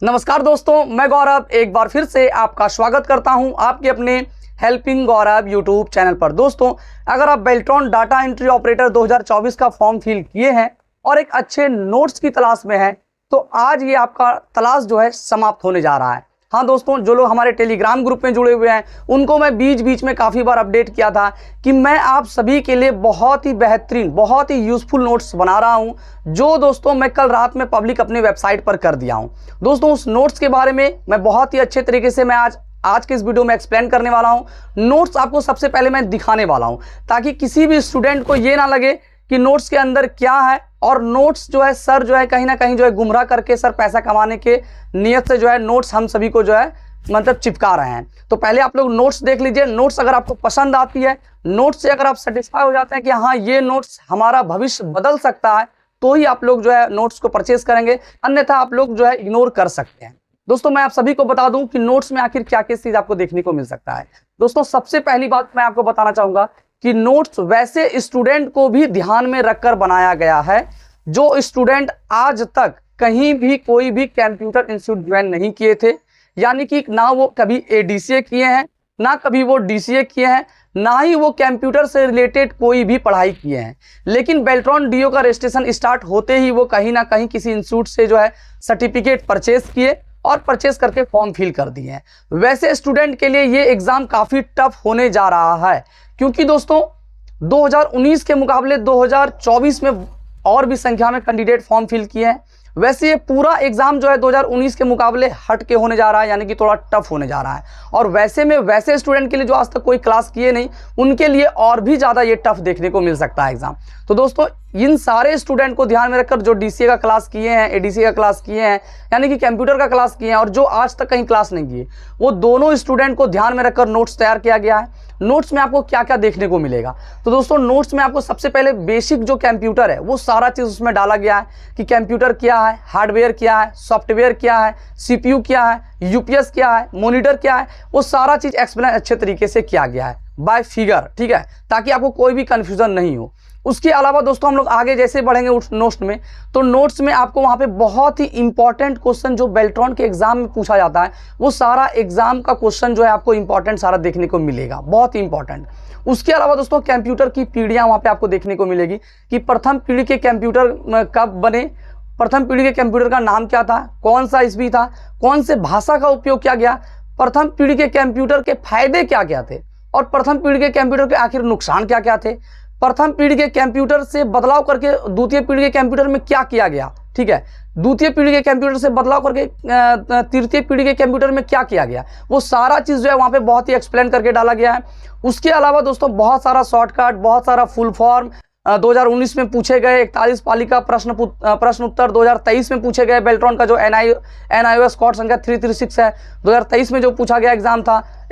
नमस्कार दोस्तों, मैं गौरव एक बार फिर से आपका स्वागत करता हूं आपके अपने हेल्पिंग गौरव यूट्यूब चैनल पर। दोस्तों, अगर आप बेल्ट्रॉन डाटा एंट्री ऑपरेटर 2024 का फॉर्म फिल किए हैं और एक अच्छे नोट्स की तलाश में हैं, तो आज ये आपका तलाश जो है समाप्त होने जा रहा है। हाँ दोस्तों, जो लोग हमारे टेलीग्राम ग्रुप में जुड़े हुए हैं उनको मैं बीच बीच में काफ़ी बार अपडेट किया था कि मैं आप सभी के लिए बहुत ही बेहतरीन, बहुत ही यूज़फुल नोट्स बना रहा हूं, जो दोस्तों मैं कल रात में पब्लिक अपने वेबसाइट पर कर दिया हूं। दोस्तों, उस नोट्स के बारे में मैं बहुत ही अच्छे तरीके से मैं आज के इस वीडियो में एक्सप्लेन करने वाला हूं। नोट्स आपको सबसे पहले मैं दिखाने वाला हूं ताकि किसी भी स्टूडेंट को ये ना लगे कि नोट्स के अंदर क्या है, और नोट्स जो है सर जो है कहीं ना कहीं जो है गुमराह करके सर पैसा कमाने के नियत से जो है नोट्स हम सभी को जो है मतलब चिपका रहे हैं। तो पहले आप लोग नोट्स देख लीजिए। नोट्स अगर आपको पसंद आती है, नोट्स से अगर आप सेटिस्फाई हो जाते हैं कि हाँ ये नोट्स हमारा भविष्य बदल सकता है, तो ही आप लोग जो है नोट्स को परचेज करेंगे, अन्यथा आप लोग जो है इग्नोर कर सकते हैं। दोस्तों, मैं आप सभी को बता दूं कि नोट्स में आखिर क्या क्या चीज आपको देखने को मिल सकता है। दोस्तों, सबसे पहली बात मैं आपको बताना चाहूंगा कि नोट्स वैसे स्टूडेंट को भी ध्यान में रखकर बनाया गया है जो स्टूडेंट आज तक कहीं भी कोई भी कंप्यूटर इंस्टीट्यूट ज्वाइन नहीं किए थे, यानी कि ना वो कभी एडीसीए किए हैं, ना कभी वो डीसीए किए हैं, ना ही वो कंप्यूटर से रिलेटेड कोई भी पढ़ाई किए हैं। लेकिन बेल्ट्रॉन डीओ का रजिस्ट्रेशन स्टार्ट होते ही वो कहीं ना कहीं किसी इंस्टीट्यूट से जो है सर्टिफिकेट परचेज किए और परचेज करके फॉर्म फिल कर दिए हैं। वैसे स्टूडेंट के लिए ये एग्जाम काफ़ी टफ होने जा रहा है, क्योंकि दोस्तों 2019 के मुकाबले 2024 में और भी संख्या में कैंडिडेट फॉर्म फिल किए हैं। वैसे ये पूरा एग्जाम जो है 2019 के मुकाबले हट के होने जा रहा है, यानी कि थोड़ा टफ होने जा रहा है। और वैसे में वैसे स्टूडेंट के लिए जो आज तक कोई क्लास किए नहीं, उनके लिए और भी ज़्यादा ये टफ देखने को मिल सकता है एग्जाम। तो दोस्तों, इन सारे स्टूडेंट को ध्यान में रखकर जो डीसीए का क्लास किए हैं, एडीसीए का क्लास किए हैं, यानी कि कंप्यूटर का क्लास किए हैं, और जो आज तक कहीं क्लास नहीं किए, वो दोनों स्टूडेंट को ध्यान में रखकर नोट्स तैयार किया गया है। नोट्स में आपको क्या क्या देखने को मिलेगा, तो दोस्तों नोट्स में आपको सबसे पहले बेसिक जो कंप्यूटर है वो सारा चीज़ उसमें डाला गया है कि कंप्यूटर क्या है, हार्डवेयर क्या है, सॉफ्टवेयर क्या है, सीपीयू क्या है, यूपीएस क्या है, मॉनिटर क्या है, वो सारा चीज़ एक्सप्लेन अच्छे तरीके से किया गया है बाय फिगर, ठीक है, ताकि आपको कोई भी कन्फ्यूजन नहीं हो। उसके अलावा दोस्तों हम लोग आगे जैसे बढ़ेंगे उस नोट्स में, तो नोट्स में आपको वहाँ पे बहुत ही इंपॉर्टेंट क्वेश्चन जो बेल्ट्रॉन के एग्जाम में पूछा जाता है, वो सारा एग्जाम का क्वेश्चन जो है आपको इंपॉर्टेंट सारा देखने को मिलेगा, बहुत ही इंपॉर्टेंट। उसके अलावा दोस्तों कंप्यूटर की पीढ़ियाँ वहाँ पे आपको देखने को मिलेगी कि प्रथम पीढ़ी के कंप्यूटर कब बने, प्रथम पीढ़ी के कंप्यूटर का नाम क्या था, कौन सा ईस्वी था, कौन से भाषा का उपयोग किया गया, प्रथम पीढ़ी के कंप्यूटर के फायदे क्या क्या थे, और प्रथम पीढ़ी के कंप्यूटर के आखिर नुकसान क्या क्या थे, प्रथम पीढ़ी के कंप्यूटर से बदलाव करके द्वितीय पीढ़ी के कंप्यूटर में क्या किया गया, ठीक है, द्वितीय पीढ़ी के कंप्यूटर से बदलाव करके तृतीय पीढ़ी के कंप्यूटर में क्या किया गया, वो सारा चीज़ जो है वहाँ पे बहुत ही एक्सप्लेन करके डाला गया है। उसके अलावा दोस्तों बहुत सारा शॉर्टकट, बहुत सारा फुल फॉर्म 2019 में पूछे गए, 41 पाली का प्रश्न उत्तर 2023 में पूछे गए, बेल्ट्रॉन का जो NIOS कोड संख्या 336 है, 2023 में जो पूछा गया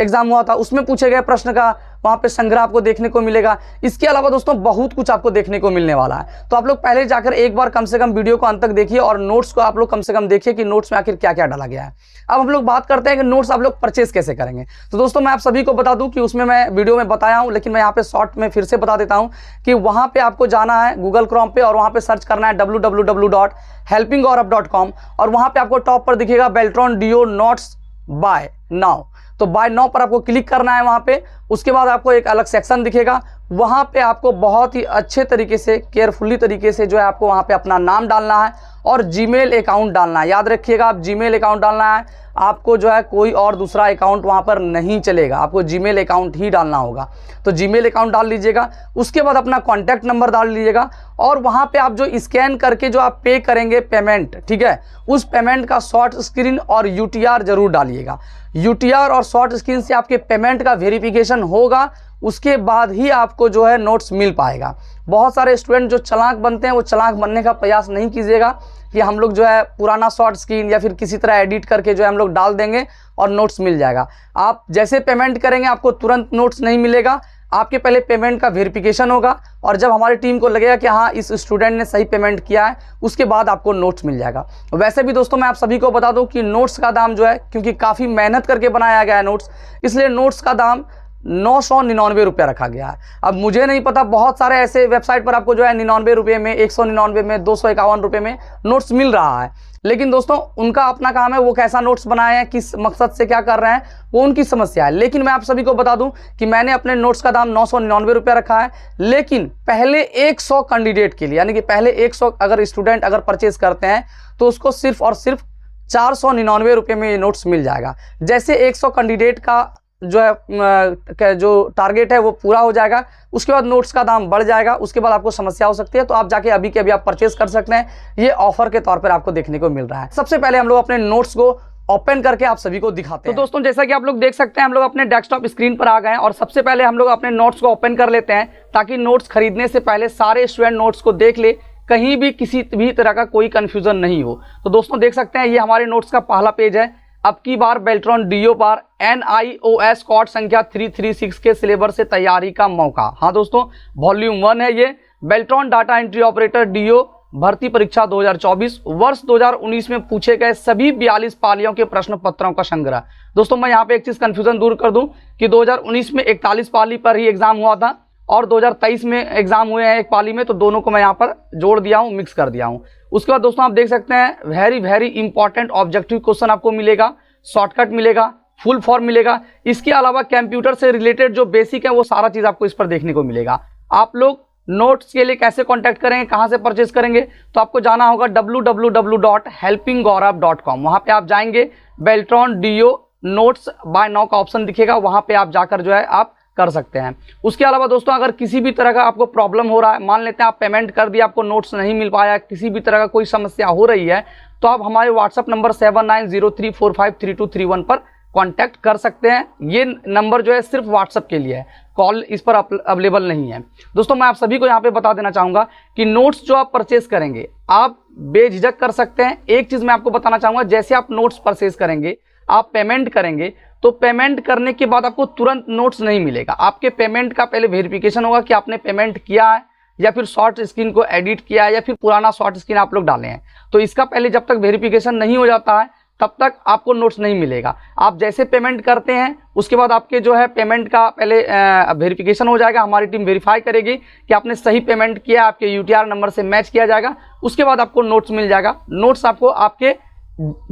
एग्जाम हुआ था, उसमें पूछे गए प्रश्न का वहाँ पे संग्रह आपको देखने को मिलेगा। इसके अलावा दोस्तों बहुत कुछ आपको देखने को मिलने वाला है, तो आप लोग पहले जाकर एक बार कम से कम वीडियो को अंत तक देखिए और नोट्स को आप लोग कम से कम देखिए कि नोट्स में आखिर क्या क्या डाला गया है। अब हम लोग बात करते हैं कि नोट्स आप लोग परचेज कैसे करेंगे। तो दोस्तों मैं आप सभी को बता दूं कि उसमें मैं वीडियो में बताया हूं, लेकिन मैं यहाँ पे शॉर्ट में फिर से बता देता हूं कि वहाँ पे आपको जाना है गूगल क्रोम पे और वहाँ पे सर्च करना है www.helpinggaurav.com, और वहाँ पे आपको टॉप पर दिखेगा Beltron DO notes buy now. तो बाय नाउ पर आपको क्लिक करना है वहाँ पे। उसके बाद आपको एक अलग सेक्शन दिखेगा, वहाँ पे आपको बहुत ही अच्छे तरीके से, केयरफुली तरीके से जो है आपको वहाँ पे अपना नाम डालना है और जीमेल अकाउंट डालना है। याद रखिएगा, आप जीमेल अकाउंट डालना है, आपको जो है कोई और दूसरा अकाउंट वहाँ पर नहीं चलेगा, आपको जीमेल अकाउंट ही डालना होगा। तो जीमेल अकाउंट डाल लीजिएगा, उसके बाद अपना कॉन्टैक्ट नंबर डाल लीजिएगा, और वहाँ पे आप जो स्कैन करके जो आप पे करेंगे पेमेंट, ठीक है, उस पेमेंट का शॉर्ट स्क्रीन और यूटीआर जरूर डालिएगा। यूटीआर और शॉर्ट स्क्रीन से आपके पेमेंट का वेरिफिकेशन होगा, उसके बाद ही आपको जो है नोट्स मिल पाएगा। बहुत सारे स्टूडेंट जो चालाक बनते हैं वो चालाक बनने का प्रयास नहीं कीजिएगा कि हम लोग जो है पुराना शॉर्ट स्क्रीन या फिर किसी तरह एडिट करके जो है हम लोग डाल देंगे और नोट्स मिल जाएगा। आप जैसे पेमेंट करेंगे आपको तुरंत नोट्स नहीं मिलेगा, आपके पहले पेमेंट का वेरिफिकेशन होगा, और जब हमारी टीम को लगेगा कि हाँ इस स्टूडेंट ने सही पेमेंट किया है, उसके बाद आपको नोट्स मिल जाएगा। वैसे भी दोस्तों मैं आप सभी को बता दूं कि नोट्स का दाम जो है, क्योंकि काफ़ी मेहनत करके बनाया गया है नोट्स, इसलिए नोट्स का दाम 999 रुपया रखा गया है। अब मुझे नहीं पता, बहुत सारे ऐसे वेबसाइट पर आपको जो है 99 रुपये में, 199 में, 251 रुपये में नोट्स मिल रहा है। लेकिन दोस्तों उनका अपना काम है, वो कैसा नोट्स बनाए हैं, किस मकसद से क्या कर रहे हैं, वो उनकी समस्या है। लेकिन मैं आप सभी को बता दूं कि मैंने अपने नोट्स का दाम 999 रुपया रखा है। लेकिन पहले 100 कैंडिडेट के लिए, यानी कि पहले 100 अगर स्टूडेंट अगर परचेज करते हैं तो उसको सिर्फ और सिर्फ 499 रुपये में ये नोट्स मिल जाएगा। जैसे 100 कैंडिडेट का जो है जो टारगेट है वो पूरा हो जाएगा, उसके बाद नोट्स का दाम बढ़ जाएगा, उसके बाद आपको समस्या हो सकती है। तो आप जाके अभी के अभी आप परचेज कर सकते हैं, ये ऑफर के तौर पर आपको देखने को मिल रहा है। सबसे पहले हम लोग अपने नोट्स को ओपन करके आप सभी को दिखाते हैं। तो दोस्तों जैसा कि आप लोग देख सकते हैं, हम लोग अपने डेस्कटॉप स्क्रीन पर आ गए हैं और सबसे पहले हम लोग अपने नोट्स को ओपन कर लेते हैं, ताकि नोट्स खरीदने से पहले सारे स्टूडेंट नोट्स को देख ले, कहीं भी किसी भी तरह का कोई कंफ्यूजन नहीं हो। तो दोस्तों देख सकते हैं, ये हमारे नोट्स का पहला पेज है। अब की बार बेल्ट्रॉन डीओ पर NIOS कोड संख्या 336 के सिलेबस से तैयारी का मौका। हाँ दोस्तों, वॉल्यूम 1 है ये, Beltron data entry operator DO भर्ती परीक्षा 2024 वर्ष 2019 में पूछे गए सभी 42 पालियों के प्रश्न पत्रों का संग्रह। दोस्तों मैं यहाँ पे एक चीज कंफ्यूजन दूर कर दूं कि 2019 में 41 पाली पर ही एग्जाम हुआ था और 2023 में एग्जाम हुए हैं एक पाली में, तो दोनों को मैं यहाँ पर जोड़ दिया हूँ, मिक्स कर दिया हूँ। उसके बाद दोस्तों आप देख सकते हैं, वेरी इंपॉर्टेंट ऑब्जेक्टिव क्वेश्चन आपको मिलेगा, शॉर्टकट मिलेगा, फुल फॉर्म मिलेगा। इसके अलावा कंप्यूटर से रिलेटेड जो बेसिक है वो सारा चीज आपको इस पर देखने को मिलेगा। आप लोग नोट्स के लिए कैसे कांटेक्ट करेंगे, कहां से परचेज करेंगे, तो आपको जाना होगा www.helpinggaurav.com। वहां पे आप जाएंगे, Beltron DO notes buy now का ऑप्शन दिखेगा, वहां पे आप जाकर जो है आप कर सकते हैं। उसके अलावा दोस्तों अगर किसी भी तरह का आपको प्रॉब्लम हो रहा है, मान लेते हैं आप पेमेंट कर दिया, आपको नोट्स नहीं मिल पाया, किसी भी तरह का कोई समस्या हो रही है, तो आप हमारे व्हाट्सएप नंबर 7903453231 पर कांटेक्ट कर सकते हैं। ये नंबर जो है सिर्फ व्हाट्सएप के लिए है, कॉल इस पर अवेलेबल नहीं है। दोस्तों मैं आप सभी को यहाँ पे बता देना चाहूंगा कि नोट्स जो आप परचेज करेंगे आप बेझिझक कर सकते हैं। एक चीज मैं आपको बताना चाहूंगा, जैसे आप नोट्स परचेज करेंगे, आप पेमेंट करेंगे, तो पेमेंट करने के बाद आपको तुरंत नोट्स नहीं मिलेगा। आपके पेमेंट का पहले वेरिफिकेशन होगा कि आपने पेमेंट किया है या फिर शॉर्ट स्क्रीन को एडिट किया है या फिर पुराना शॉर्ट स्क्रीन आप लोग डाले हैं। तो इसका पहले जब तक वेरिफिकेशन नहीं हो जाता है तब तक आपको नोट्स नहीं मिलेगा। आप जैसे पेमेंट करते हैं उसके बाद आपके जो है पेमेंट का पहले वेरिफिकेशन हो जाएगा, हमारी टीम वेरीफाई करेगी कि आपने सही पेमेंट किया, आपके UTR नंबर से मैच किया जाएगा, उसके बाद आपको नोट्स मिल जाएगा। नोट्स आपको आपके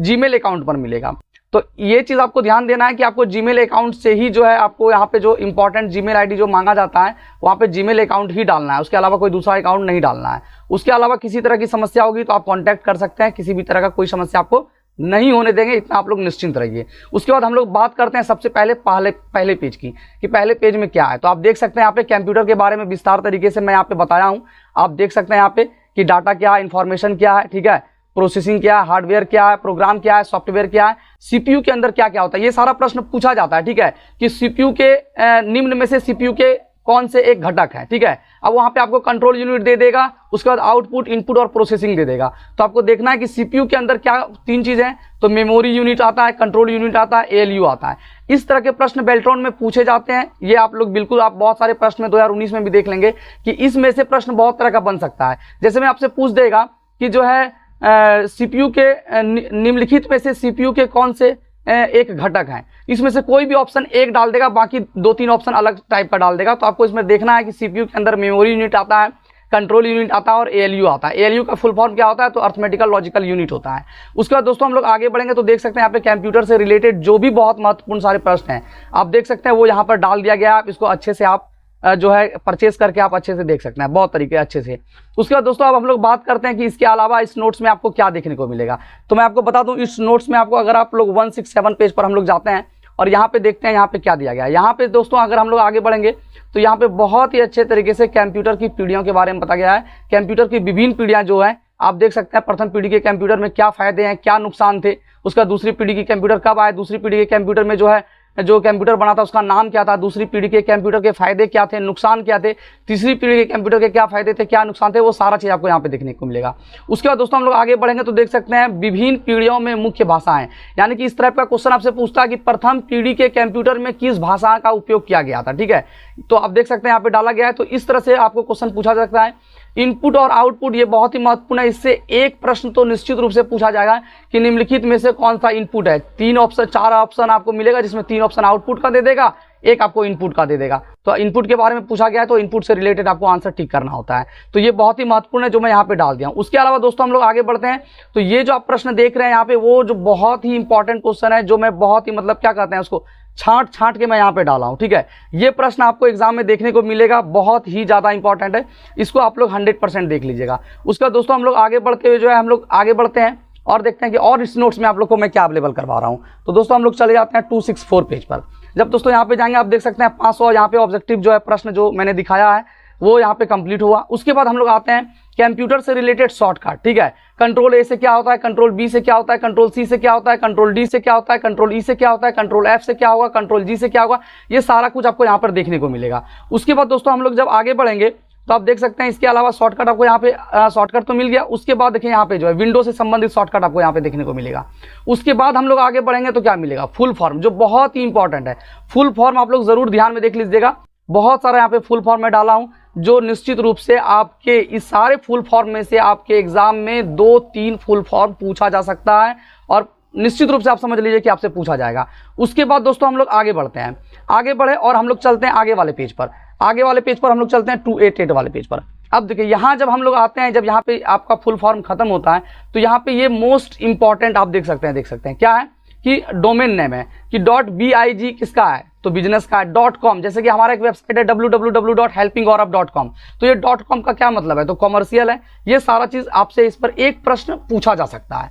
जीमेल अकाउंट पर मिलेगा। तो ये चीज आपको ध्यान देना है कि आपको जीमेल अकाउंट से ही जो है आपको यहाँ पे जो इंपॉर्टेंट जीमेल आईडी जो मांगा जाता है वहाँ पे जीमेल अकाउंट ही डालना है, उसके अलावा कोई दूसरा अकाउंट नहीं डालना है। उसके अलावा किसी तरह की समस्या होगी तो आप कांटेक्ट कर सकते हैं, किसी भी तरह का कोई समस्या आपको नहीं होने देंगे, इतना आप लोग निश्चिंत रहिए। उसके बाद हम लोग बात करते हैं सबसे पहले पहले पेज की, कि पहले पेज में क्या है। तो आप देख सकते हैं यहाँ पे कंप्यूटर के बारे में विस्तार तरीके से मैं यहाँ पे बताया हूँ। आप देख सकते हैं यहाँ पे कि डाटा क्या है, इंफॉर्मेशन क्या है, ठीक है, प्रोसेसिंग क्या है, हार्डवेयर क्या है, प्रोग्राम क्या है, सॉफ्टवेयर क्या है, सीपीयू के अंदर क्या क्या होता है, ये सारा प्रश्न पूछा जाता है। ठीक है, कि सीपीयू के निम्न में से सीपीयू के कौन से एक घटक है। ठीक है, अब वहां पे आपको कंट्रोल यूनिट दे देगा, उसके बाद आउटपुट, इनपुट और प्रोसेसिंग दे देगा। तो आपको देखना है कि सीपीयू के अंदर क्या तीन चीजें हैं, तो मेमोरी यूनिट आता है, कंट्रोल यूनिट आता है, एएलयू आता है। इस तरह के प्रश्न बेल्ट्रॉन में पूछे जाते हैं। ये आप लोग बिल्कुल, आप बहुत सारे प्रश्न में 2019 में भी देख लेंगे कि इसमें से प्रश्न बहुत तरह का बन सकता है। जैसे मैं आपसे पूछ देगा कि जो है सीपीयू के निम्नलिखित में से सीपीयू के कौन से एक घटक है, इसमें से कोई भी ऑप्शन एक डाल देगा, बाकी 2-3 ऑप्शन अलग टाइप का डाल देगा। तो आपको इसमें देखना है कि सीपीयू के अंदर मेमोरी यूनिट आता है, कंट्रोल यूनिट आता है और एएलयू आता है। एएलयू का फुल फॉर्म क्या होता है, तो अर्थमेटिकल लॉजिकल यूनिट होता है। उसके बाद दोस्तों हम लोग आगे बढ़ेंगे तो देख सकते हैं यहाँ पे कंप्यूटर से रिलेटेड जो भी बहुत महत्वपूर्ण सारे प्रश्न हैं आप देख सकते हैं, वो यहाँ पर डाल दिया गया है। आप इसको अच्छे से आप जो है परचेस करके आप अच्छे से देख सकते हैं, बहुत तरीके अच्छे से। उसके बाद दोस्तों अब हम लोग बात करते हैं कि इसके अलावा इस नोट्स में आपको क्या देखने को मिलेगा। तो मैं आपको बता दूं, इस नोट्स में आपको, अगर आप लोग 167 पेज पर हम लोग जाते हैं और यहाँ पे देखते हैं यहाँ पे क्या दिया गया है। यहाँ पे दोस्तों अगर हम लोग आगे बढ़ेंगे तो यहाँ पे बहुत ही अच्छे तरीके से कंप्यूटर की पीढ़ियों के बारे में बताया गया है। कंप्यूटर की विभिन्न पीढ़ियां जो है आप देख सकते हैं, प्रथम पीढ़ी के कंप्यूटर में क्या फायदे हैं, क्या नुकसान थे, उसका दूसरी पीढ़ी की कंप्यूटर कब आए, दूसरी पीढ़ी के कंप्यूटर में जो है जो कंप्यूटर बना था उसका नाम क्या था, दूसरी पीढ़ी के कंप्यूटर के फायदे क्या थे, नुकसान क्या थे, तीसरी पीढ़ी के कंप्यूटर के क्या फायदे थे, क्या नुकसान थे, वो सारा चीज आपको यहाँ पे देखने को मिलेगा। उसके बाद दोस्तों हम लोग आगे बढ़ेंगे तो देख सकते हैं विभिन्न पीढ़ियों में मुख्य भाषाएं, यानी कि इस तरह का क्वेश्चन आपसे पूछता है कि प्रथम पीढ़ी के कंप्यूटर में किस भाषा का उपयोग किया गया था। ठीक है, तो आप देख सकते हैं यहाँ पे डाला गया है। तो इस तरह से आपको क्वेश्चन पूछा जा सकता है। इनपुट और आउटपुट ये बहुत ही महत्वपूर्ण है, इससे एक प्रश्न तो निश्चित रूप से पूछा जाएगा कि निम्नलिखित में से कौन सा इनपुट है। 3 ऑप्शन 4 ऑप्शन आपको मिलेगा जिसमें 3 ऑप्शन आउटपुट का दे देगा, एक आपको इनपुट का दे देगा। तो इनपुट के बारे में पूछा गया है तो इनपुट से रिलेटेड आपको आंसर ठीक करना होता है। तो ये बहुत ही महत्वपूर्ण है जो मैं यहाँ पे डाल दिया हूँ। उसके अलावा दोस्तों हम लोग आगे बढ़ते हैं। तो ये जो आप प्रश्न देख रहे हैं यहाँ पे, वो जो बहुत ही इंपॉर्टेंट क्वेश्चन है, जो मैं बहुत ही मतलब क्या कहते हैं उसको छांट के मैं यहाँ पे डाला हूँ। ठीक है, ये प्रश्न आपको एग्जाम में देखने को मिलेगा, बहुत ही ज्यादा इंपॉर्टेंट है, इसको आप लोग 100% देख लीजिएगा। उसका दोस्तों हम लोग आगे बढ़ते हुए जो है हम लोग आगे बढ़ते हैं और देखते हैं कि और इस नोट्स में आप लोग को मैं क्या अवेलेबल करवा रहा हूँ। तो दोस्तों हम लोग चले जाते हैं 264 पेज पर। जब दोस्तों यहाँ पे जाएंगे आप देख सकते हैं 500 यहाँ पे ऑब्जेक्टिव जो है प्रश्न जो मैंने दिखाया है वो यहाँ पे कंप्लीट हुआ। उसके बाद हम लोग आते हैं कंप्यूटर से रिलेटेड शॉर्टकट। ठीक है, कंट्रोल ए से क्या होता है, कंट्रोल बी से क्या होता है, कंट्रोल सी से क्या होता है, कंट्रोल डी से क्या होता है, कंट्रोल ई से क्या होता है, कंट्रोल एफ से क्या होगा, कंट्रोल जी से क्या होगा, ये सारा कुछ आपको यहाँ पर देखने को मिलेगा। उसके बाद दोस्तों हम लोग जब आगे बढ़ेंगे तो आप देख सकते हैं इसके अलावा शॉर्टकट आपको यहाँ पे शॉर्टकट तो मिल गया। उसके बाद देखिए यहाँ पे जो है विंडो से संबंधित शॉर्टकट आपको यहाँ पे देखने को मिलेगा। उसके बाद हम लोग आगे बढ़ेंगे तो क्या मिलेगा, फुल फॉर्म, जो बहुत ही इंपॉर्टेंट है। फुल फॉर्म आप लोग जरूर ध्यान में देख लीजिएगा, बहुत सारा यहाँ पे फुल फॉर्म में डाला हूँ जो निश्चित रूप से आपके इस सारे फुल फॉर्म में से आपके एग्जाम में 2-3 फुल फॉर्म पूछा जा सकता है और निश्चित रूप से आप समझ लीजिए कि आपसे पूछा जाएगा। उसके बाद दोस्तों हम लोग आगे बढ़ते हैं, आगे बढ़े और हम लोग चलते हैं आगे वाले पेज पर। आगे वाले पेज पर हम लोग चलते हैं 288 वाले पेज पर। अब देखिए यहाँ जब हम लोग आते हैं, जब यहाँ पे आपका फुल फॉर्म खत्म होता है तो यहाँ पे ये मोस्ट इंपॉर्टेंट आप देख सकते हैं क्या है कि डोमेन नेम है कि .big किसका है, तो बिजनेस का है। .com जैसे कि हमारा एक वेबसाइट है www.helpinggaurav.com, तो ये .com का क्या मतलब है, तो कॉमर्शियल है। ये सारा चीज आपसे इस पर एक प्रश्न पूछा जा सकता है,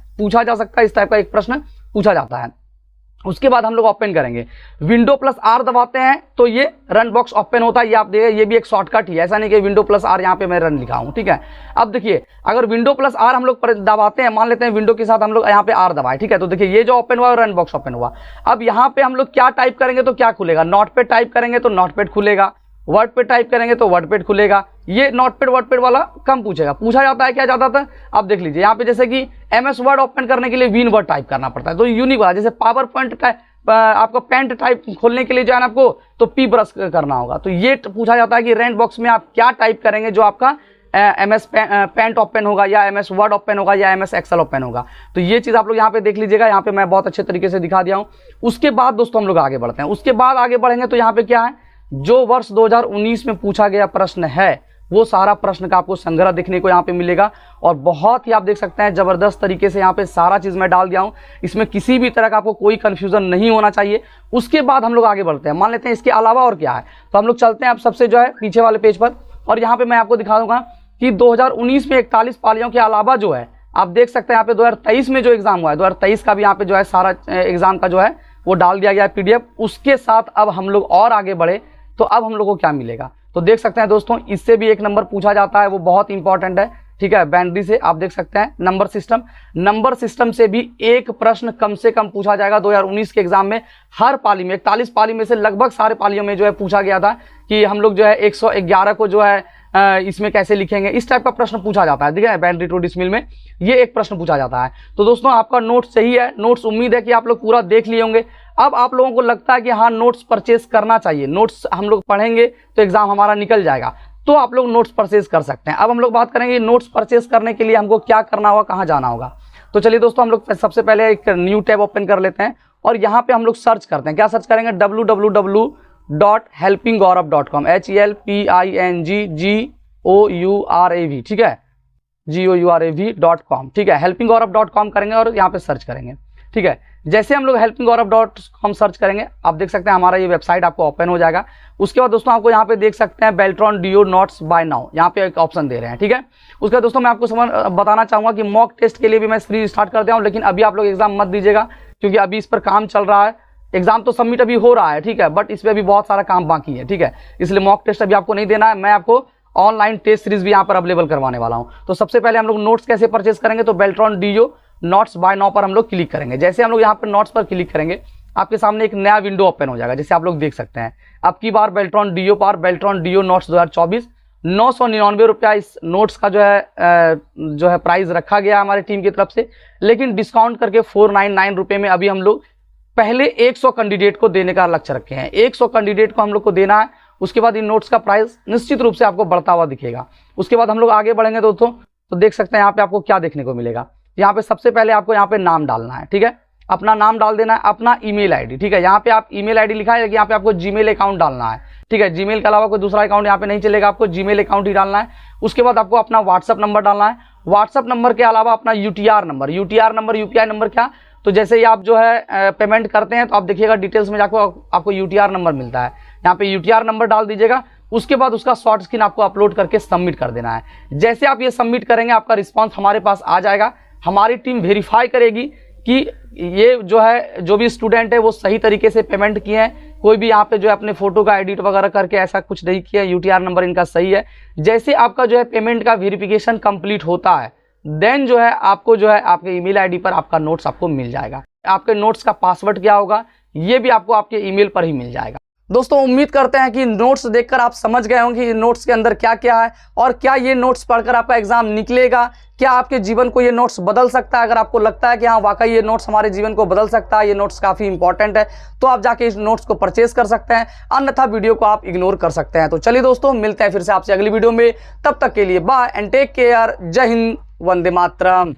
इस टाइप का एक प्रश्न पूछा जाता है। उसके बाद हम लोग ओपन करेंगे, विंडो प्लस आर दबाते हैं तो ये रन बॉक्स ओपन होता है। ये आप देखिए ये भी एक शॉर्टकट ही है, ऐसा नहीं कि विंडो प्लस आर यहाँ पे मैं रन लिखा हूँ। ठीक है, अब देखिए अगर विंडो प्लस आर हम लोग दबाते हैं, मान लेते हैं विंडो के साथ हम लोग यहाँ पे आर दबाए। ठीक है, तो देखिए ये जो ओपन हुआ रन बॉक्स ओपन हुआ। अब यहाँ पे हम लोग क्या टाइप करेंगे तो क्या खुलेगा, नोटपैड टाइप करेंगे तो नोटपैड खुलेगा, वर्ड पे टाइप करेंगे तो वर्ड पेड खुलेगा। ये नोटपैड वर्ड पेड वाला कम पूछा जाता है क्या ज्यादातर। आप देख लीजिए यहाँ पे जैसे कि MS वर्ड ओपन करने के लिए विन वर्ड टाइप करना पड़ता है, तो यूनिक वाला। जैसे पावर पॉइंट आपको पेंट टाइप खोलने के लिए जो है ना आपको तो P ब्रश करना होगा। तो ये पूछा जाता है कि रेंट बॉक्स में आप क्या टाइप करेंगे जो आपका MS पेंट ओपन होगा या MS वर्ड ओपन होगा या MS एक्सेल ओपन होगा। तो ये चीज आप लोग यहाँ पे देख लीजिएगा, यहाँ पे मैं बहुत अच्छे तरीके से दिखा दिया हूँ। उसके बाद दोस्तों हम लोग आगे बढ़ते हैं। उसके बाद आगे बढ़ेंगे तो यहाँ पे क्या है, जो वर्ष 2019 में पूछा गया प्रश्न है वो सारा प्रश्न का आपको संग्रह देखने को यहाँ पे मिलेगा और बहुत ही आप देख सकते हैं जबरदस्त तरीके से यहाँ पे सारा चीज मैं डाल दिया हूँ। इसमें किसी भी तरह का आपको कोई कंफ्यूजन नहीं होना चाहिए। उसके बाद हम लोग आगे बढ़ते हैं, मान लेते हैं इसके अलावा और क्या है, तो हम लोग चलते हैं अब सबसे जो है पीछे वाले पेज पर और यहाँ पे मैं आपको दिखा दूंगा कि 2019 में 41 पालियों के अलावा जो है आप देख सकते हैं यहाँ पे 2023 में जो एग्जाम हुआ है 2023 का भी यहाँ पे जो है सारा एग्जाम का जो है वो डाल दिया गया है PDF। उसके साथ अब हम लोग और आगे बढ़े तो अब हम लोग को क्या मिलेगा, तो देख सकते हैं दोस्तों इससे भी एक नंबर पूछा जाता है, वो बहुत इंपॉर्टेंट है। ठीक है, बाइनरी से आप देख सकते हैं नंबर सिस्टम से भी एक प्रश्न कम से कम पूछा जाएगा 2019 के एग्जाम में। हर पाली में 41 पाली में से लगभग सारे पालियों में जो है पूछा गया था कि हम लोग जो है 111 को जो है इसमें कैसे लिखेंगे, इस टाइप का प्रश्न पूछा जाता है। ठीक है, बाइनरी टू डेसिमल में ये एक प्रश्न पूछा जाता है। तो दोस्तों आपका नोट्स सही है, नोट्स उम्मीद है कि आप लोग पूरा देख लिए होंगे। अब आप लोगों को लगता है कि हाँ नोट्स परचेज करना चाहिए, नोट्स हम लोग पढ़ेंगे तो एग्जाम हमारा निकल जाएगा, तो आप लोग नोट्स परचेज कर सकते हैं। अब हम लोग बात करेंगे नोट्स परचेज करने के लिए हमको क्या करना होगा, कहाँ जाना होगा। तो चलिए दोस्तों हम लोग सबसे पहले एक न्यू टैब ओपन कर लेते हैं और यहाँ पे हम लोग सर्च करते हैं। क्या सर्च करेंगे, www.helpinggaurav.com HELPINGGOURAV। ठीक है, GOURAV.com। ठीक है, helpinggaurav.com करेंगे और यहाँ पे सर्च करेंगे। ठीक है, जैसे हम लोग helpinggaurav.com सर्च करेंगे आप देख सकते हैं हमारा ये वेबसाइट आपको ओपन हो जाएगा। उसके बाद दोस्तों आपको यहाँ पे देख सकते हैं Beltron DO notes buy now, यहाँ पे एक ऑप्शन दे रहे हैं। ठीक है, उसके बाद दोस्तों मैं आपको बताना चाहूंगा कि मॉक टेस्ट के लिए भी मैं सीरीज स्टार्ट कर दिया हूँ, लेकिन अभी आप लोग एग्जाम मत दीजिएगा क्योंकि अभी इस पर काम चल रहा है। एग्जाम तो सबमिट अभी हो रहा है, ठीक है, बट इस पर अभी बहुत सारा काम बाकी है। ठीक है, इसलिए मॉक टेस्ट अभी आपको नहीं देना है, मैं आपको ऑनलाइन टेस्ट सीरीज भी यहाँ पर अवेलेबल करवाने वाला हूँ। तो सबसे पहले हम लोग नोट्स कैसे परचेज करेंगे, तो Beltron DO notes buy now पर हम लोग क्लिक करेंगे। जैसे हम लोग यहाँ पर नोट्स पर क्लिक करेंगे आपके सामने एक नया विंडो ओपन हो जाएगा, जैसे आप लोग देख सकते हैं। अब की बार बेल्ट्रॉन डीओ पर बेल्ट्रॉन डीओ नोट्स 2024 999 रुपया इस नोट्स का जो है प्राइस रखा गया हमारी टीम की तरफ से, लेकिन डिस्काउंट करके 499 रुपये में अभी हम लोग पहले 100 कैंडिडेट को देने का लक्ष्य रखे हैं। 100 कैंडिडेट को हम लोग को देना है, उसके बाद इन नोट्स का प्राइस निश्चित रूप से आपको बढ़ता हुआ दिखेगा। उसके बाद हम लोग आगे बढ़ेंगे दोस्तों, तो देख सकते हैं यहाँ पे आपको क्या देखने को मिलेगा। यहाँ पे सबसे पहले आपको यहाँ पे नाम डालना है। ठीक है, अपना नाम डाल देना है, अपना ईमेल आईडी, ठीक है। यहाँ पे आप ईमेल आईडी लिखा है कि यहाँ पे आपको जीमेल अकाउंट डालना है, ठीक है। जीमेल के अलावा कोई दूसरा अकाउंट यहाँ पे नहीं चलेगा, आपको जीमेल अकाउंट ही डालना है। उसके बाद आपको अपना व्हाट्सअप नंबर डालना है। व्हाट्सअप नंबर के अलावा अपना यूटीआर नंबर, यूपीआई नंबर क्या, तो जैसे ही आप जो है पेमेंट करते हैं तो आप देखिएगा डिटेल्स में जाकर आपको यूटीआर नंबर मिलता है, यहाँ पे यूटीआर नंबर डाल दीजिएगा। उसके बाद उसका शॉर्ट स्क्रीन आपको अपलोड करके सबमिट कर देना है। जैसे आप ये सबमिट करेंगे आपका रिस्पांस हमारे पास आ जाएगा, हमारी टीम वेरीफाई करेगी कि ये जो है जो भी स्टूडेंट है वो सही तरीके से पेमेंट किए हैं, कोई भी यहाँ पे जो है अपने फोटो का एडिट वगैरह करके ऐसा कुछ नहीं किया, यूटीआर नंबर इनका सही है। जैसे आपका जो है पेमेंट का वेरिफिकेशन कंप्लीट होता है देन जो है आपको जो है आपके ईमेल आईडी पर आपका नोट्स आपको मिल जाएगा। आपके नोट्स का पासवर्ड क्या होगा ये भी आपको आपके ईमेल पर ही मिल जाएगा। दोस्तों उम्मीद करते हैं कि नोट्स देखकर आप समझ गए होंगे कि नोट्स के अंदर क्या क्या है और क्या ये नोट्स पढ़कर आपका एग्जाम निकलेगा, क्या आपके जीवन को ये नोट्स बदल सकता है। अगर आपको लगता है कि हाँ वाकई ये नोट्स हमारे जीवन को बदल सकता है, ये नोट्स काफ़ी इंपॉर्टेंट है, तो आप जाके इस नोट्स को परचेज कर सकते हैं, अन्यथा वीडियो को आप इग्नोर कर सकते हैं। तो चलिए दोस्तों मिलते हैं फिर से आपसे अगली वीडियो में, तब तक के लिए बाय एंड टेक केयर। जय हिंद, वंदे मातरम।